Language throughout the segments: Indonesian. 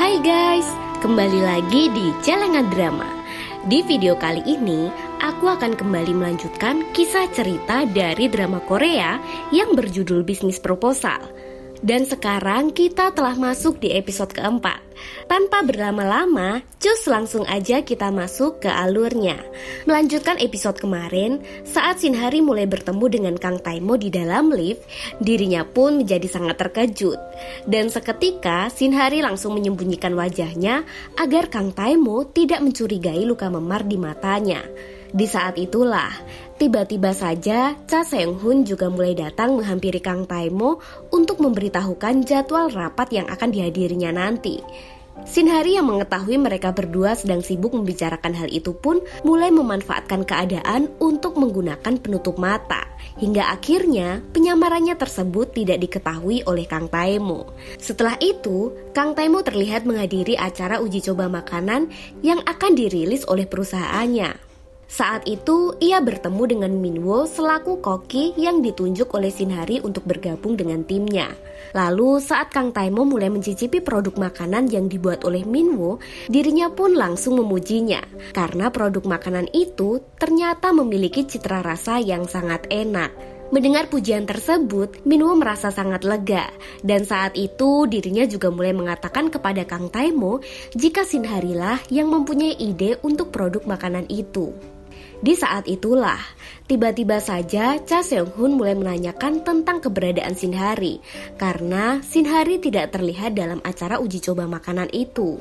Hai guys, kembali lagi di Celengan Drama. Di video kali ini, aku akan kembali melanjutkan kisah cerita dari drama Korea yang berjudul Bisnis Proposal. Dan sekarang kita telah masuk di episode keempat. Tanpa berlama-lama, cus langsung aja kita masuk ke alurnya. Melanjutkan episode kemarin, saat Shinhari mulai bertemu dengan Kang Taemo di dalam lift, dirinya pun menjadi sangat terkejut. Dan seketika, Shinhari langsung menyembunyikan wajahnya agar Kang Taemo tidak mencurigai luka memar di matanya. Di saat itulah, tiba-tiba saja Cha Seung-hun juga mulai datang menghampiri Kang Taemo untuk memberitahukan jadwal rapat yang akan dihadirinya nanti. Shinhari yang mengetahui mereka berdua sedang sibuk membicarakan hal itu pun mulai memanfaatkan keadaan untuk menggunakan penutup mata. Hingga akhirnya penyamarannya tersebut tidak diketahui oleh Kang Taemo. Setelah itu, Kang Taemo terlihat menghadiri acara uji coba makanan yang akan dirilis oleh perusahaannya. Saat itu, ia bertemu dengan Minwo selaku koki yang ditunjuk oleh Shinhari untuk bergabung dengan timnya. Lalu saat Kang Taemo mulai mencicipi produk makanan yang dibuat oleh Minwo, dirinya pun langsung memujinya. Karena produk makanan itu ternyata memiliki citra rasa yang sangat enak. Mendengar pujian tersebut, Minwo merasa sangat lega. Dan saat itu dirinya juga mulai mengatakan kepada Kang Taemo jika Shinhari lah yang mempunyai ide untuk produk makanan itu. Di saat itulah, tiba-tiba saja Cha Seung-hun mulai menanyakan tentang keberadaan Shinhari karena Shinhari tidak terlihat dalam acara uji coba makanan itu.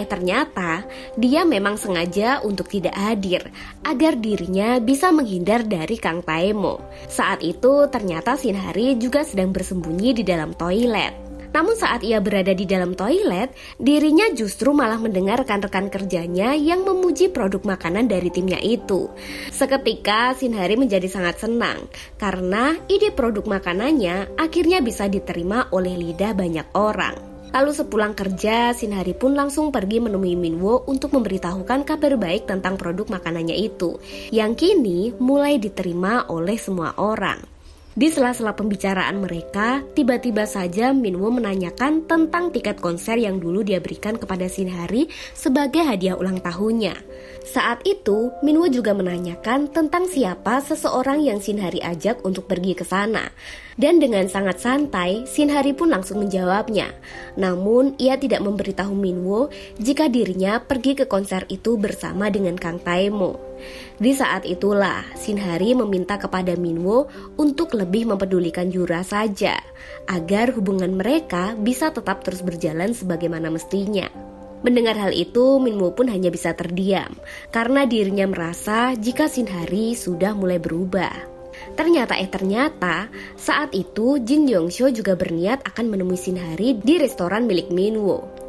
Ternyata dia memang sengaja untuk tidak hadir agar dirinya bisa menghindar dari Kang Taemo. Saat itu ternyata Shinhari juga sedang bersembunyi di dalam toilet. Namun saat ia berada di dalam toilet, dirinya justru malah mendengar rekan-rekan kerjanya yang memuji produk makanan dari timnya itu. Seketika Shinhari menjadi sangat senang karena ide produk makanannya akhirnya bisa diterima oleh lidah banyak orang. Lalu sepulang kerja, Shinhari pun langsung pergi menemui Minwo untuk memberitahukan kabar baik tentang produk makanannya itu, yang kini mulai diterima oleh semua orang. Di sela-sela pembicaraan mereka, tiba-tiba saja Minwo menanyakan tentang tiket konser yang dulu dia berikan kepada Shinhari sebagai hadiah ulang tahunnya. Saat itu, Minwo juga menanyakan tentang siapa seseorang yang Shinhari ajak untuk pergi ke sana. Dan dengan sangat santai, Shinhari pun langsung menjawabnya. Namun, ia tidak memberitahu Minwo jika dirinya pergi ke konser itu bersama dengan Kang Taemo. Di saat itulah, Shinhari meminta kepada Minwo untuk lebih mempedulikan Yura saja, agar hubungan mereka bisa tetap terus berjalan sebagaimana mestinya. Mendengar hal itu, Minwo pun hanya bisa terdiam, karena dirinya merasa jika Shinhari sudah mulai berubah. Ternyata saat itu Jin Yongsho juga berniat akan menemui Shinhari di restoran milik Minwo.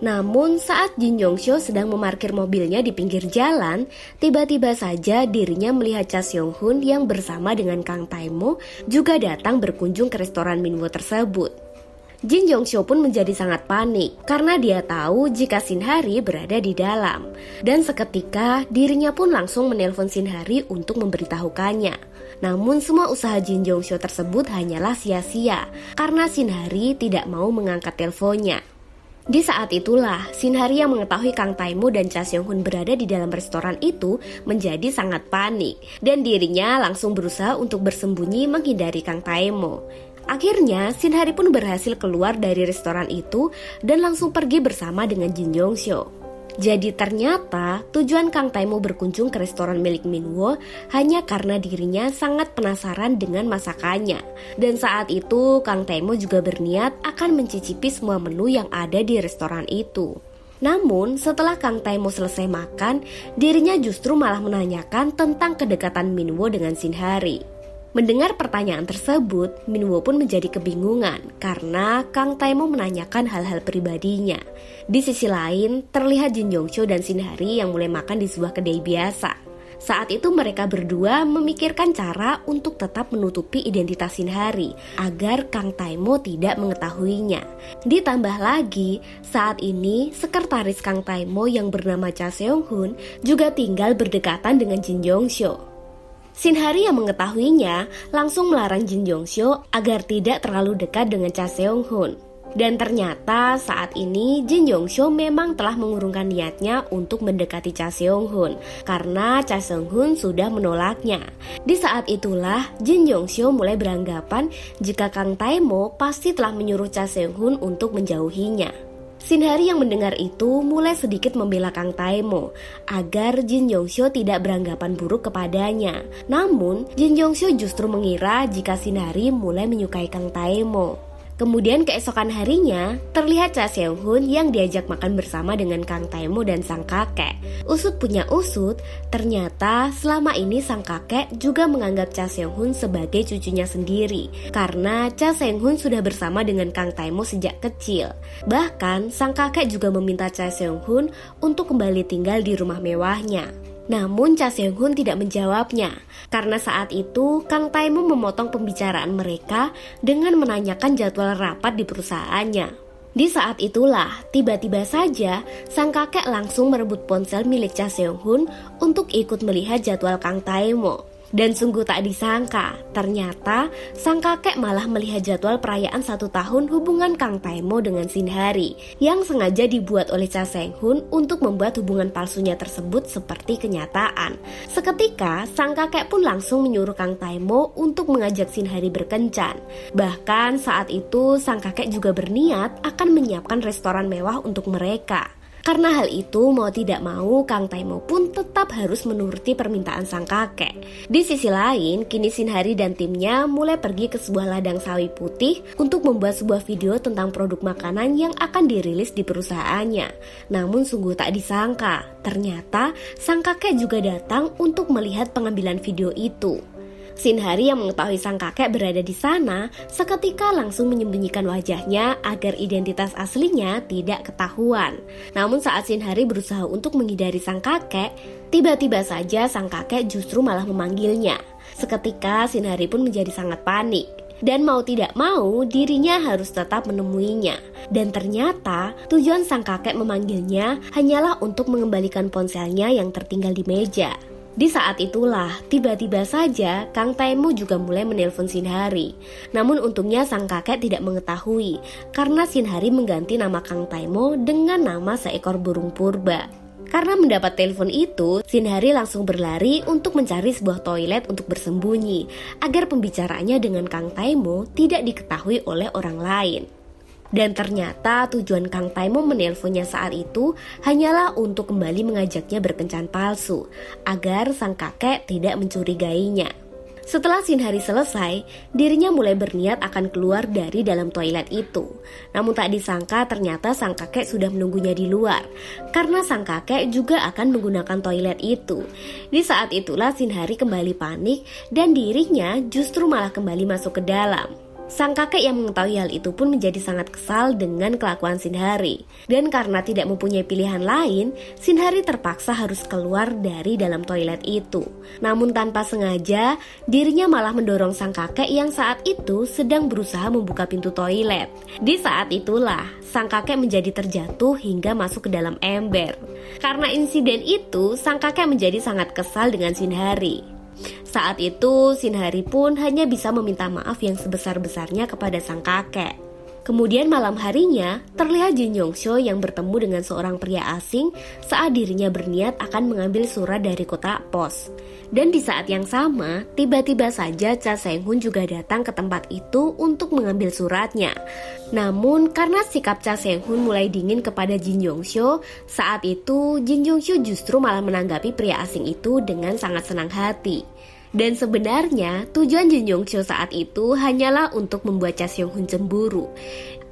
Namun saat Jin Yongsho sedang memarkir mobilnya di pinggir jalan, tiba-tiba saja dirinya melihat Cha Seung-hun yang bersama dengan Kang Taemo juga datang berkunjung ke restoran Minwo tersebut. Jin Yongsho pun menjadi sangat panik karena dia tahu jika Shinhari berada di dalam. Dan seketika dirinya pun langsung menelpon Shinhari untuk memberitahukannya. Namun semua usaha Jin Yongsho tersebut hanyalah sia-sia karena Shinhari tidak mau mengangkat teleponnya. Di saat itulah, Shinhari yang mengetahui Kang Taemo dan Cha Seung-hun berada di dalam restoran itu menjadi sangat panik. Dan dirinya langsung berusaha untuk bersembunyi menghindari Kang Taemo. Akhirnya, Shinhari pun berhasil keluar dari restoran itu dan langsung pergi bersama dengan Jin Yongsho. Jadi ternyata tujuan Kang Taemo berkunjung ke restoran milik Minwo hanya karena dirinya sangat penasaran dengan masakannya. Dan saat itu Kang Taemo juga berniat akan mencicipi semua menu yang ada di restoran itu. Namun setelah Kang Taemo selesai makan, dirinya justru malah menanyakan tentang kedekatan Minwo dengan Shinhari. Mendengar pertanyaan tersebut, Minwo pun menjadi kebingungan karena Kang Taemo menanyakan hal-hal pribadinya. Di sisi lain, terlihat Jin Yongsho dan Shinhari yang mulai makan di sebuah kedai biasa. Saat itu mereka berdua memikirkan cara untuk tetap menutupi identitas Shinhari agar Kang Taemo tidak mengetahuinya. Ditambah lagi, saat ini sekretaris Kang Taemo yang bernama Cha Seung-hun juga tinggal berdekatan dengan Jin Yongsho. Shinhari yang mengetahuinya langsung melarang Jin Yongsho agar tidak terlalu dekat dengan Cha Seung-hun. Dan ternyata saat ini Jin Yongsoo memang telah mengurungkan niatnya untuk mendekati Cha Seong-hun karena Cha Seong-hun sudah menolaknya. Di saat itulah Jin Yongsoo mulai beranggapan jika Kang Tae-mo pasti telah menyuruh Cha Seong-hun untuk menjauhinya. Shin-hari yang mendengar itu mulai sedikit membela Kang Tae-mo agar Jin Yongsoo tidak beranggapan buruk kepadanya. Namun Jin Yongsoo justru mengira jika Shin-hari mulai menyukai Kang Tae-mo. Kemudian keesokan harinya, terlihat Cha Seong-hun yang diajak makan bersama dengan Kang Tae-mo dan sang kakek. Usut punya usut, ternyata selama ini sang kakek juga menganggap Cha Seong-hun sebagai cucunya sendiri. Karena Cha Seong-hun sudah bersama dengan Kang Tae-mo sejak kecil. Bahkan, sang kakek juga meminta Cha Seong-hun untuk kembali tinggal di rumah mewahnya. Namun Cha Seong-hun tidak menjawabnya, karena saat itu Kang Tae-mo memotong pembicaraan mereka dengan menanyakan jadwal rapat di perusahaannya. Di saat itulah, tiba-tiba saja sang kakek langsung merebut ponsel milik Cha Seong-hun untuk ikut melihat jadwal Kang Tae-mo. Dan sungguh tak disangka, ternyata sang kakek malah melihat jadwal perayaan 1 tahun hubungan Kang Tae-mo dengan Shin-hari yang sengaja dibuat oleh Cha Seong-hun untuk membuat hubungan palsunya tersebut seperti kenyataan. Seketika, sang kakek pun langsung menyuruh Kang Tae-mo untuk mengajak Shin-hari berkencan. Bahkan saat itu, sang kakek juga berniat akan menyiapkan restoran mewah untuk mereka. Karena hal itu, mau tidak mau Kang Tae-mo pun tetap harus menuruti permintaan sang kakek. Di sisi lain, kini Shin-hari dan timnya mulai pergi ke sebuah ladang sawi putih untuk membuat sebuah video tentang produk makanan yang akan dirilis di perusahaannya. Namun sungguh tak disangka, ternyata sang kakek juga datang untuk melihat pengambilan video itu. Shin-hari yang mengetahui sang kakek berada di sana seketika langsung menyembunyikan wajahnya agar identitas aslinya tidak ketahuan. Namun saat Shin-hari berusaha untuk menghindari sang kakek, tiba-tiba saja sang kakek justru malah memanggilnya. Seketika Shin-hari pun menjadi sangat panik. Dan mau tidak mau dirinya harus tetap menemuinya. Dan ternyata tujuan sang kakek memanggilnya hanyalah untuk mengembalikan ponselnya yang tertinggal di meja. Di saat itulah, tiba-tiba saja Kang Tae-mo juga mulai menelpon Shin-hari. Namun untungnya sang kakek tidak mengetahui, karena Shin-hari mengganti nama Kang Tae-mo dengan nama seekor burung purba. Karena mendapat telepon itu, Shin-hari langsung berlari untuk mencari sebuah toilet untuk bersembunyi, agar pembicaraannya dengan Kang Tae-mo tidak diketahui oleh orang lain. Dan ternyata tujuan Kang Tae-mo menelponnya saat itu hanyalah untuk kembali mengajaknya berkencan palsu, agar sang kakek tidak mencurigainya. Setelah Shin-hari selesai, dirinya mulai berniat akan keluar dari dalam toilet itu. Namun tak disangka ternyata sang kakek sudah menunggunya di luar, karena sang kakek juga akan menggunakan toilet itu. Di saat itulah Shin-hari kembali panik dan dirinya justru malah kembali masuk ke dalam. Sang kakek yang mengetahui hal itu pun menjadi sangat kesal dengan kelakuan Shin-hari. Dan karena tidak mempunyai pilihan lain, Shin-hari terpaksa harus keluar dari dalam toilet itu. Namun tanpa sengaja, dirinya malah mendorong sang kakek yang saat itu sedang berusaha membuka pintu toilet. Di saat itulah, sang kakek menjadi terjatuh hingga masuk ke dalam ember. Karena insiden itu, sang kakek menjadi sangat kesal dengan Shin-hari. Saat itu, Shin-hari pun hanya bisa meminta maaf yang sebesar-besarnya kepada sang kakek. Kemudian malam harinya, terlihat Jin Yongsoo yang bertemu dengan seorang pria asing saat dirinya berniat akan mengambil surat dari kotak pos. Dan di saat yang sama, tiba-tiba saja Cha Seong-hun juga datang ke tempat itu untuk mengambil suratnya. Namun karena sikap Cha Seong-hun mulai dingin kepada Jin Yongsoo, saat itu Jin Yongsoo justru malah menanggapi pria asing itu dengan sangat senang hati. Dan sebenarnya tujuan Jin Yongsoo saat itu hanyalah untuk membuat Cha Seong-hun cemburu.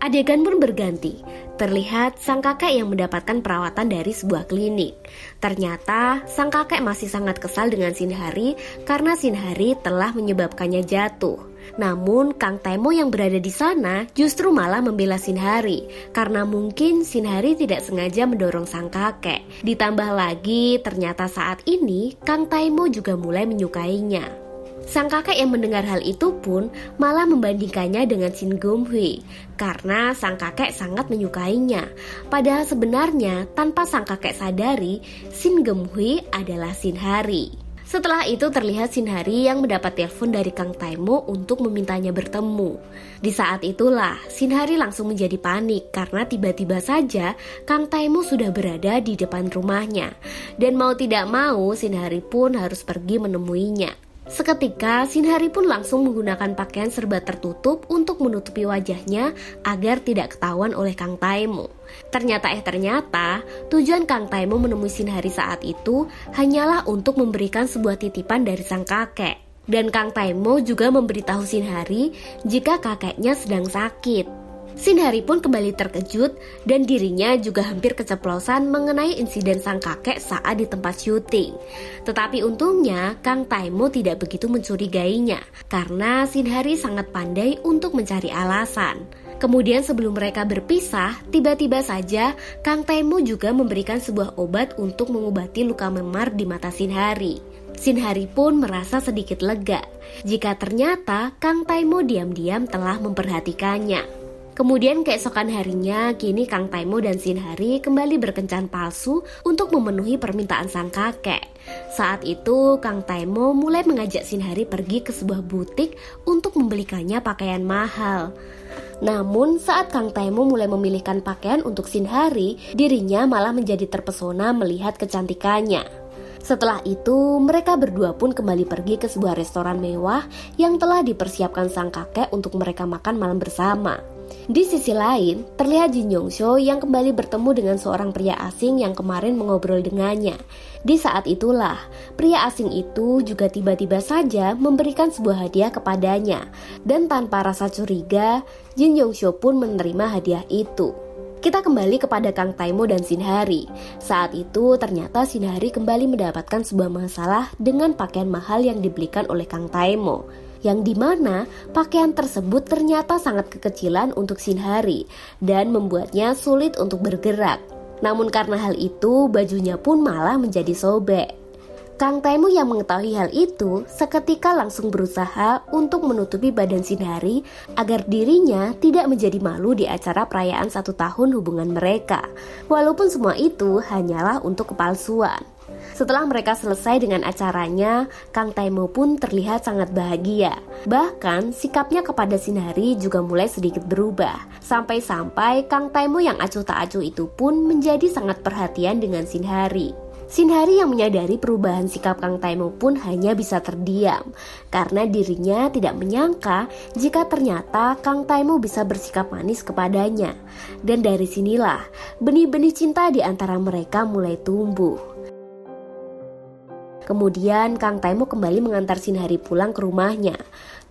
Adegan pun berganti. Terlihat sang kakek yang mendapatkan perawatan dari sebuah klinik. Ternyata sang kakek masih sangat kesal dengan Shin-hari karena Shin-hari telah menyebabkannya jatuh. Namun Kang Tae-mo yang berada di sana justru malah membela Shin-hari karena mungkin Shin-hari tidak sengaja mendorong sang kakek. Ditambah lagi ternyata saat ini Kang Tae-mo juga mulai menyukainya. Sang kakek yang mendengar hal itu pun malah membandingkannya dengan Shin Geum-hwi karena sang kakek sangat menyukainya. Padahal sebenarnya tanpa sang kakek sadari, Shin Geum-hwi adalah Shin-hari. Setelah itu terlihat Sinhari yang mendapat telepon dari Kang Taimo untuk memintanya bertemu. Di saat itulah Sinhari langsung menjadi panik karena tiba-tiba saja Kang Taimo sudah berada di depan rumahnya. Dan mau tidak mau Sinhari pun harus pergi menemuinya. Seketika Sinhari pun langsung menggunakan pakaian serba tertutup untuk menutupi wajahnya agar tidak ketahuan oleh Kang Taimo. Ternyata tujuan Kang Taimo menemui Sinhari saat itu hanyalah untuk memberikan sebuah titipan dari sang kakek. Dan Kang Taimo juga memberitahu Sinhari jika kakeknya sedang sakit. Sinhari pun kembali terkejut dan dirinya juga hampir keceplosan mengenai insiden sang kakek saat di tempat syuting. Tetapi untungnya Kang Taimo tidak begitu mencurigainya karena Sinhari sangat pandai untuk mencari alasan. Kemudian sebelum mereka berpisah, tiba-tiba saja Kang Taimo juga memberikan sebuah obat untuk mengobati luka memar di mata Sinhari. Sinhari pun merasa sedikit lega jika ternyata Kang Taimo diam-diam telah memperhatikannya. Kemudian keesokan harinya, kini Kang Taimo dan Sinhari kembali berkencan palsu untuk memenuhi permintaan sang kakek. Saat itu, Kang Taimo mulai mengajak Sinhari pergi ke sebuah butik untuk membelikannya pakaian mahal. Namun, saat Kang Taimo mulai memilihkan pakaian untuk Sinhari, dirinya malah menjadi terpesona melihat kecantikannya. Setelah itu, mereka berdua pun kembali pergi ke sebuah restoran mewah yang telah dipersiapkan sang kakek untuk mereka makan malam bersama. Di sisi lain, terlihat Jin Yongsho yang kembali bertemu dengan seorang pria asing yang kemarin mengobrol dengannya. Di saat itulah, pria asing itu juga tiba-tiba saja memberikan sebuah hadiah kepadanya. Dan tanpa rasa curiga, Jin Yongsho pun menerima hadiah itu. Kita kembali kepada Kang Taimo dan Sinhari. Saat itu ternyata Sinhari kembali mendapatkan sebuah masalah dengan pakaian mahal yang dibelikan oleh Kang Taimo, yang dimana pakaian tersebut ternyata sangat kekecilan untuk Sinhari dan membuatnya sulit untuk bergerak. Namun karena hal itu, bajunya pun malah menjadi sobek. Kang Taimo yang mengetahui hal itu seketika langsung berusaha untuk menutupi badan Sinhari agar dirinya tidak menjadi malu di acara perayaan 1 tahun hubungan mereka. Walaupun semua itu hanyalah untuk kepalsuan. Setelah mereka selesai dengan acaranya, Kang Taimo pun terlihat sangat bahagia. Bahkan sikapnya kepada Sinhari juga mulai sedikit berubah. Sampai-sampai Kang Taimo yang acuh tak acuh itu pun menjadi sangat perhatian dengan Sinhari. Sinhari yang menyadari perubahan sikap Kang Taimo pun hanya bisa terdiam karena dirinya tidak menyangka jika ternyata Kang Taimo bisa bersikap manis kepadanya. Dan dari sinilah benih-benih cinta di antara mereka mulai tumbuh. Kemudian Kang Taimo kembali mengantar Sinhari pulang ke rumahnya.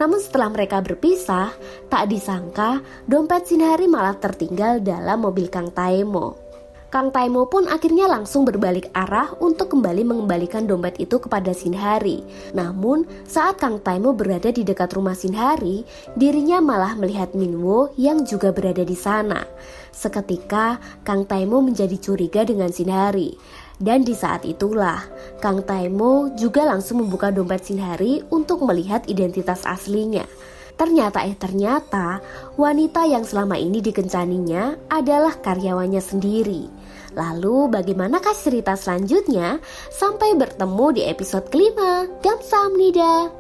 Namun setelah mereka berpisah, tak disangka dompet Sinhari malah tertinggal dalam mobil Kang Taimo. Kang Taimo pun akhirnya langsung berbalik arah untuk kembali mengembalikan dompet itu kepada Sinhari. Namun saat Kang Taimo berada di dekat rumah Sinhari, dirinya malah melihat Minwo yang juga berada di sana. Seketika Kang Taimo menjadi curiga dengan Sinhari. Dan di saat itulah Kang Taimo juga langsung membuka dompet Sinhari untuk melihat identitas aslinya. Ternyata wanita yang selama ini dikencaninya adalah karyawannya sendiri. Lalu bagaimanakah cerita selanjutnya? Sampai bertemu di episode kelima. Kamsahamnida.